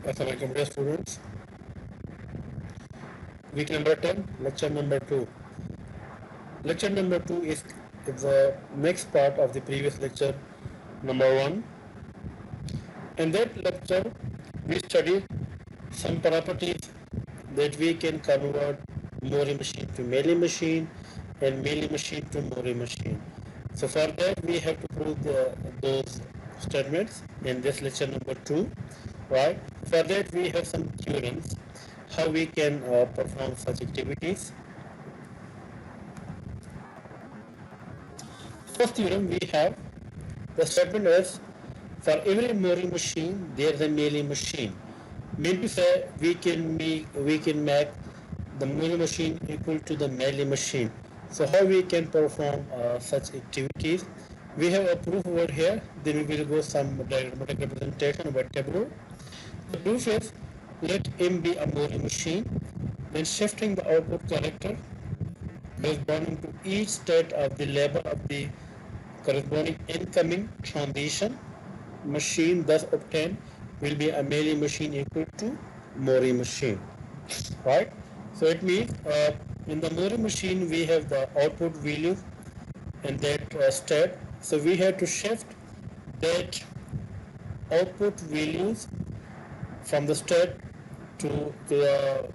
Assalamualaikum dear students. Week number 10, lecture number 2. Lecture number 2 is the next part of the previous lecture number 1. In that lecture, we studied some properties that we can convert Mori machine to Mealy machine and Mealy machine to Mori machine. So for that, we have to prove those statements in this lecture number 2. Right? For that, we have some theorems how we can perform such activities. First theorem we have the statement is for every Mori machine there is a Mealy machine. Mean to say we can make the Mori machine equal to the Mealy machine. So how we can perform such activities? We have a proof over here. Then we will go some diagrammatic representation about tableau. The proof is let M be a Mori machine. Then shifting the output character corresponding to each state of the label of the corresponding incoming transition machine thus obtained will be a Mealy machine equal to Mori machine, right? So it means in the Mori machine we have the output value in that state. So we have to shift that output values from the state to the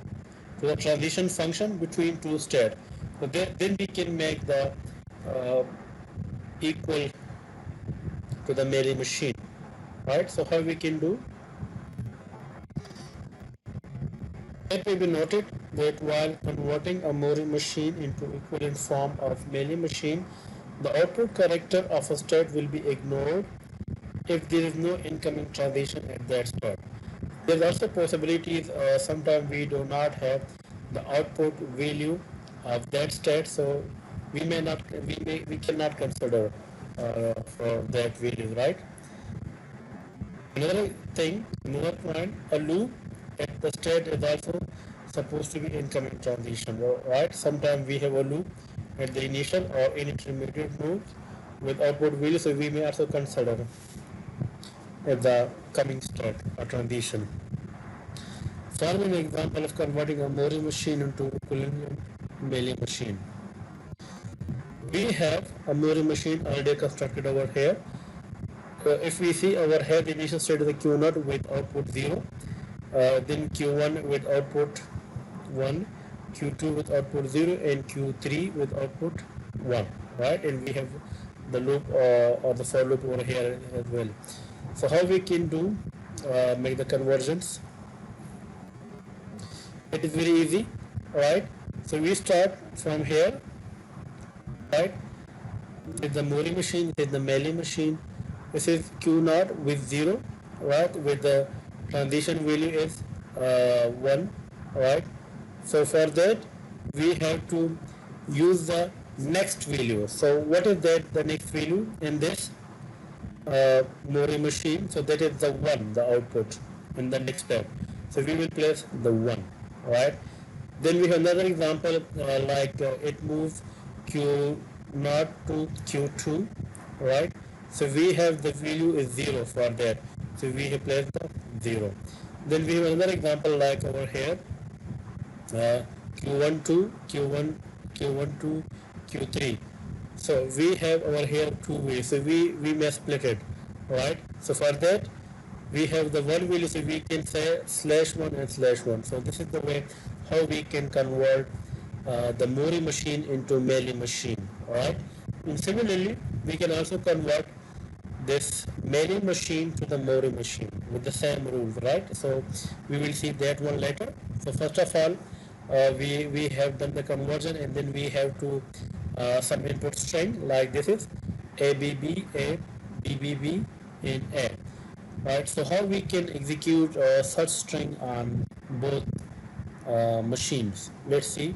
transition function between two states. So then we can make the uh, equal to the Mealy machine, right? So how we can do? It may be noted that while converting a Mori machine into equivalent form of Mealy machine, the output character of a state will be ignored if there is no incoming transition at that state. There is also possibilities sometimes we do not have the output value of that state, so we cannot consider for that value, right? Another point, a loop at the state is also supposed to be incoming transition, right? Sometimes we have a loop at the initial or in intermediate nodes with output value, so we may also consider at the coming state or transition. Form an example of converting a Mori machine into equivalent Mealy machine. We have a Mori machine already constructed over here. If we see over here, the initial state is the Q0 with output 0, then Q1 with output 1, Q2 with output 0, and Q3 with output 1, right? And we have the loop or the for loop over here as well. So how we can do make the conversions? It is very easy, right? So we start from here, right? With the Mori machine, with the Mealy machine. This is Q0 with 0, right? With the transition value is 1, right? So for that, we have to use the next value. So what is that, the next value in this Mori machine? So that is the 1, the output in the next step. So we will place the 1, right? Then we have another example it moves Q0 to Q2, right? So we have the value is 0 for that. So we have placed the 0. Then we have another example like over here, Q1 to Q1 to Q3. So we have over here two ways. So we may split it, right? So for that we have the one value, so we can say /1 and /1. So this is the way how we can convert the Mori machine into Mealy machine, right? And similarly, we can also convert this Mealy machine to the Mori machine with the same rules, right? So we will see that one later. So first of all, we have done the conversion, and then we have to some input string like this is ABB, A, BBB, and A. Right, so how we can execute such string on both machines? Let's see.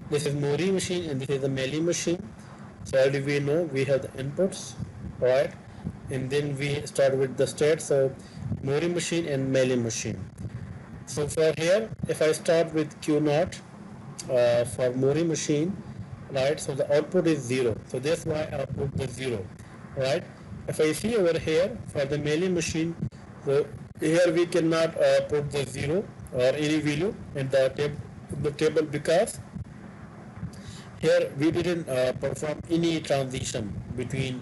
This is Mori machine and this is the Mealy machine. So already we know we have the inputs, right? And then we start with the state. So Mori machine and Mealy machine. So for here, if I start with Q0 for Mori machine, right? So the output is 0. So that's why output is 0, right? if I see over here for the mailing machine, so here we cannot put the 0 or any value in the table because here we didn't perform any transition between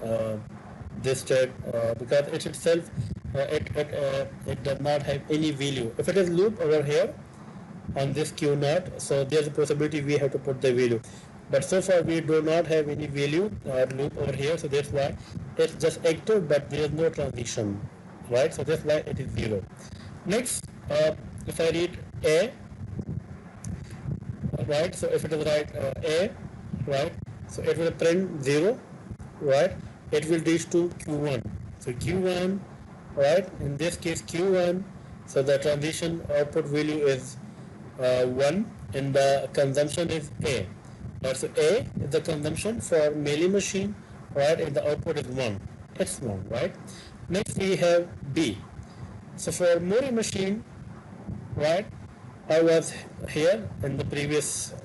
this state because it itself it does not have any value. If it is loop over here on this Q naught, so there's a possibility we have to put the value. But so far we do not have any value or loop over here, so that's why it's just active, but there is no transition, right? So that's why it is 0. Next, if I read A, right? So if it is right A, right? So it will print 0, right? It will reach to Q1. So Q1, right? In this case Q1, so the transition output value is 1 and the consumption is A. Right? So A is the consumption for mailing machine, right? And the output is 1. It's 1, right? Next we have B. So for mailing machine, right? I was here in the previous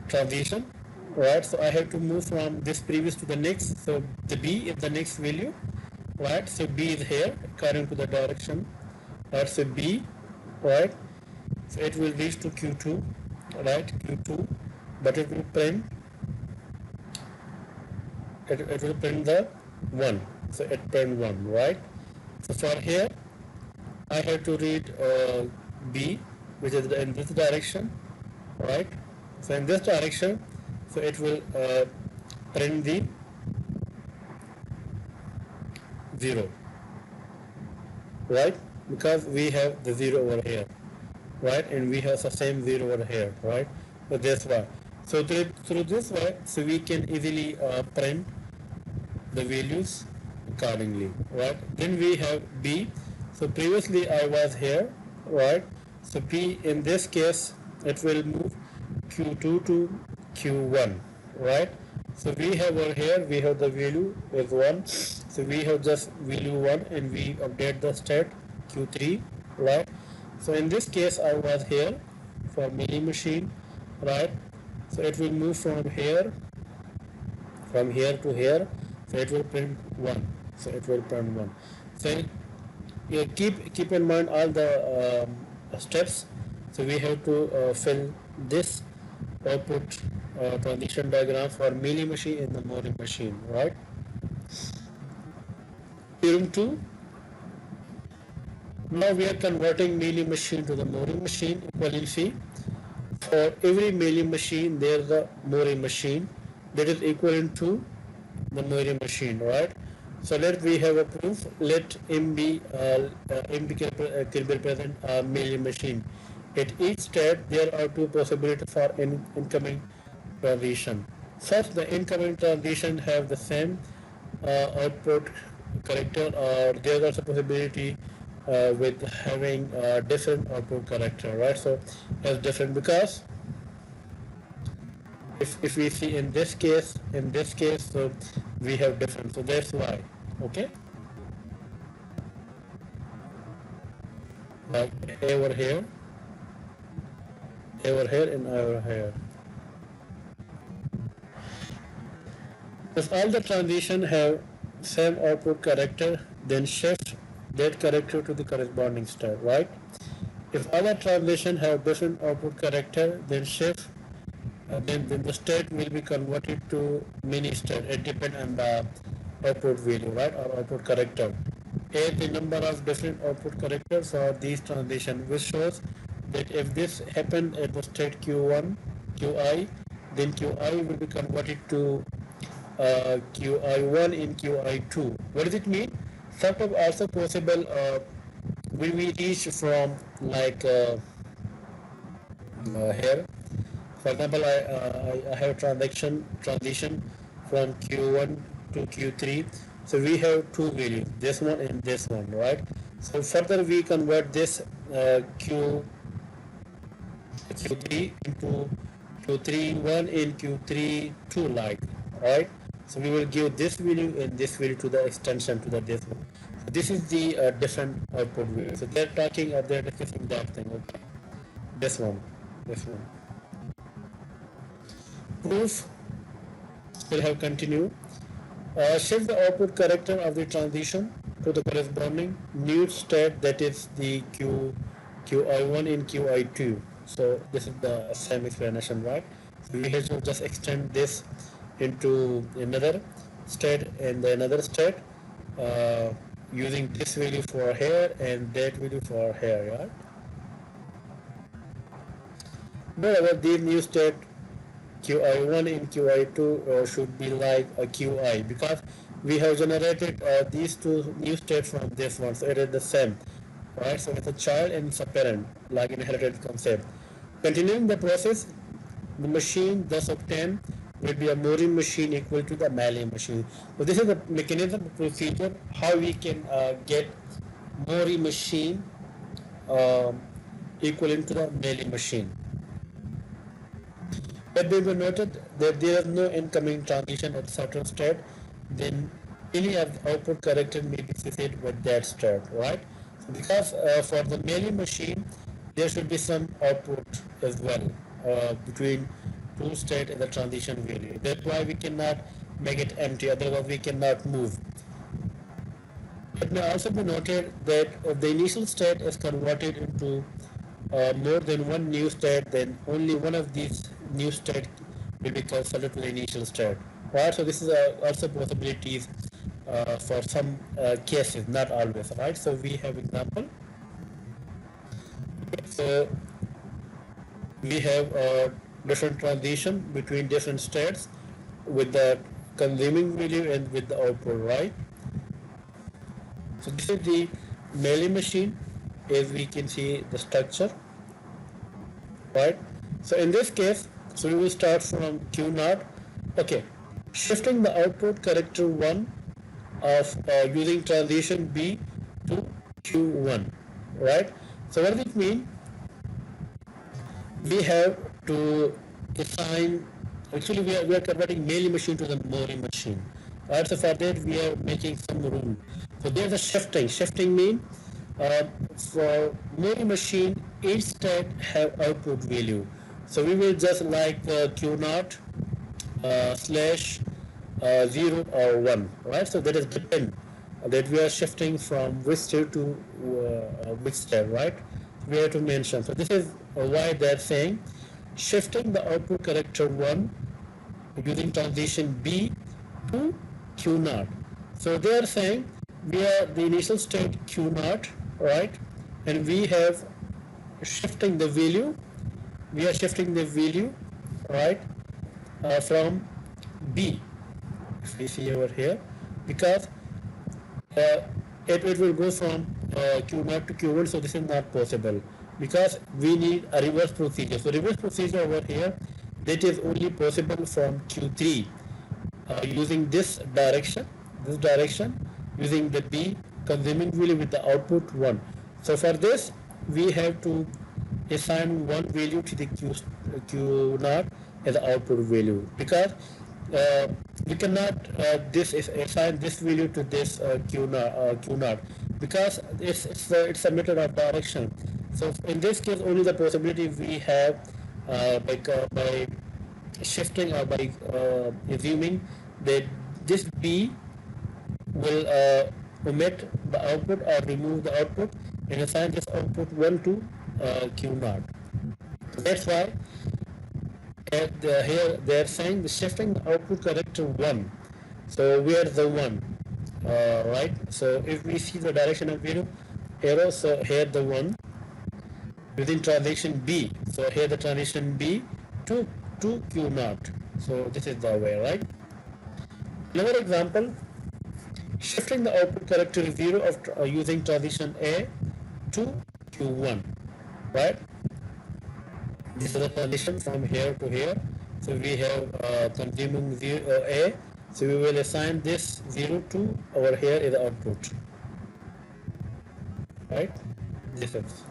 transition, right? So I have to move from this previous to the next. So the B is the next value, right? So B is here according to the direction, right? So B, right? So it will reach to Q2, right? Q2, but it will print it will print the 1. So it print 1, right? So for here I have to read B, which is in this direction, right? So in this direction, so it will print the 0, right? Because we have the 0 over here, right? And we have the same 0 over here, right? So that's why. So through this way, so we can easily print the values accordingly, right? Then we have B. So previously I was here, right? So P in this case it will move Q2 to Q1, right? So we have over here we have the value is 1. So we have just value 1 and we update the state Q3, right? So in this case I was here for mini machine, right? So it will move from here to here, so it will print 1. So it will print 1. So yeah, keep in mind all the steps. So we have to fill this output transition diagram for milli machine and the Mori machine, right? Theorem 2. Now we are converting milli machine to the Mori machine equivalency. For every milli machine, there is a Mori machine that is equivalent to the Mori machine, right? So we have a proof. Let M can represent a milli machine. At each state, there are two possibilities for incoming transition. First, the incoming transition have the same output character, or there is also possibility with having different output character, right? So it's different because if we see in this case, so we have different. So that's why, okay? Like over here, and over here. If all the transition have same output character, then shift that character to the corresponding state, right? If other transition have different output character, then shift then the state will be converted to mini state. It depends on the output value, right, or output character. A, the number of different output characters for these transition, which shows that if this happened at the state Q1, Qi, then Qi will be converted to Qi1 in Qi2. What does it mean? Sometimes also possible when we reach from like here. For example, I have transition from Q1 to Q3. So we have two values, this one and this one, right? So further we convert this Q3 into Q3 1 and Q3 2 like, right? So we will give this value and this value to the extension to the this one. So this is the different output value. So they're talking or they're discussing that thing, okay? This one. Proof will have continue. Shift the output character of the transition to the corresponding new state, that is the QI1 in QI2. So this is the same explanation, right? So we have to just extend this into another state and another state, uh, using this value for here and that value for here, right? Moreover, these new state QI1 and QI2 should be like a QI, because we have generated these two new states from this one, so it is the same, right? So it's a child and it's a parent, like inherited concept. Continuing the process, the machine thus obtained will be a Moorean machine equal to the Malay machine. So this is the mechanism procedure how we can get Moorean machine um, equivalent to the Malay machine. But we will noted that there is no incoming transition at certain state, then any output character may be associated with that state, right? So because for the mailing machine, there should be some output as well between two state and the transition value. That's why we cannot make it empty, otherwise we cannot move. It may also be noted that if the initial state is converted into more than one new state, then only one of these new state will be considered to the initial state. Right? So this is also possibilities for some cases, not always. Right? So we have example. So we have a different transition between different states with the consuming value and with the output. Right? So this is the mailing machine, as we can see the structure, right? So in this case, so we will start from Q naught. Okay, shifting the output character 1 of using transition B to Q1, right? So what does it mean? We have to assign, actually we are converting mailing machine to the Moorean machine. Right, so for that we are making some rule. So there's a shifting. Shifting means for Moorean machine, each state have output value. So we will just like Q naught slash 0 or 1, right? So that is depend that we are shifting from which state to which state, right? We have to mention. So this is why they're saying shifting the output character 1 using transition B to Q naught. So they are saying we are the initial state Q naught, right? And we have shifting the value. We are shifting the value, right, from B. If we see over here, because it will go from Q0 to Q1, so this is not possible because we need a reverse procedure. So reverse procedure over here, that is only possible from Q3 using this direction, using the B consuming value with the output 1. So for this, we have to assign one value to the Q naught as the output value, because we cannot assign this value to this Q naught because it's a matter of direction. So in this case, only the possibility we have by shifting or by assuming that this B will omit the output or remove the output and assign this output 1 to Q naught. That's why here they are saying the shifting the output character 1. So we are the 1, right? So if we see the direction of arrow, so here the 1 within transition B. So here the transition B to Q naught. So this is the way, right? Another example, shifting the output character 0 of using transition A to Q1, right? This is the transition from here to here. So we have consuming A. So we will assign this 0 to over here is the output, right? This is.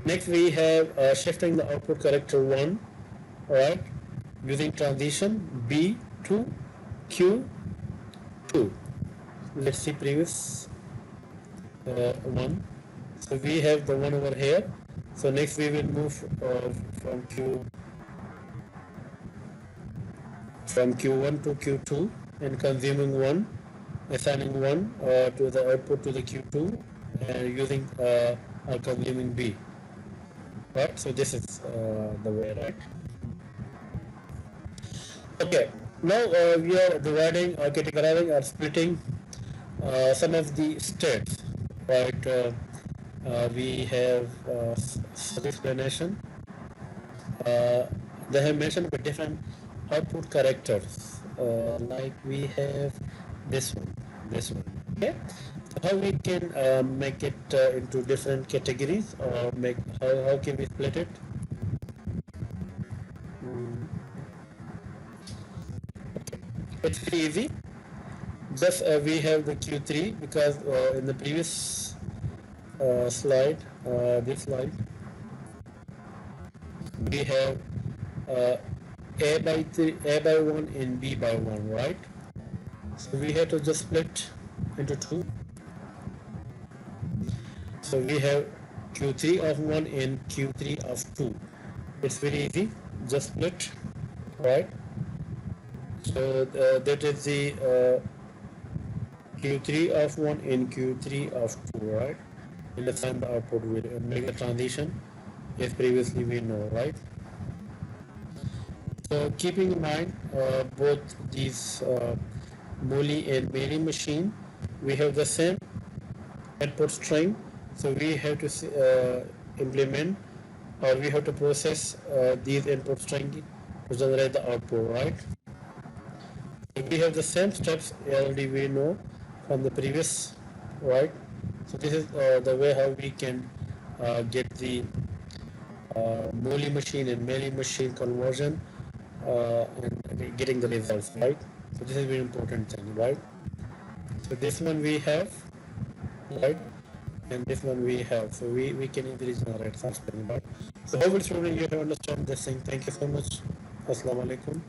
Next we have shifting the output character 1, right? Using transition B to Q2. Let's see previous one. So we have the one over here. So next we will move from Q1 to Q2, and consuming 1, assigning 1 to the output to the Q2, and using or consuming B, right? So this is the way, right? Okay, now we are dividing or categorizing or splitting some of the states, right? We have self-explanation. Uh, they have mentioned the different output characters. Like we have this one, this one. Okay, so how we can make it into different categories, or make how can we split it? Mm, it's pretty easy. Just we have the Q3 because in the previous slide, this slide, we have uh, A by 3, A by 1 and B by 1, right? So we have to just split into 2. So we have Q3 of 1 and Q3 of 2. It's very easy, just split, right? So that is the Q3 of 1 and Q3 of 2, right? And assign the output with make the transition as previously we know, right? So keeping in mind both these Mooly and Mealy machine, we have the same input string, so we have to implement, or we have to process these input string to generate the output, right? So we have the same steps already we know from the previous, right? So this is the way how we can get the Mooly machine and Mealy machine conversion and getting the results, right? So this is very important thing, right? So this one we have, right? And this one we have. So we can easily generate something, right? So hopefully student you have understand this thing. Thank you so much. Assalamu alaikum.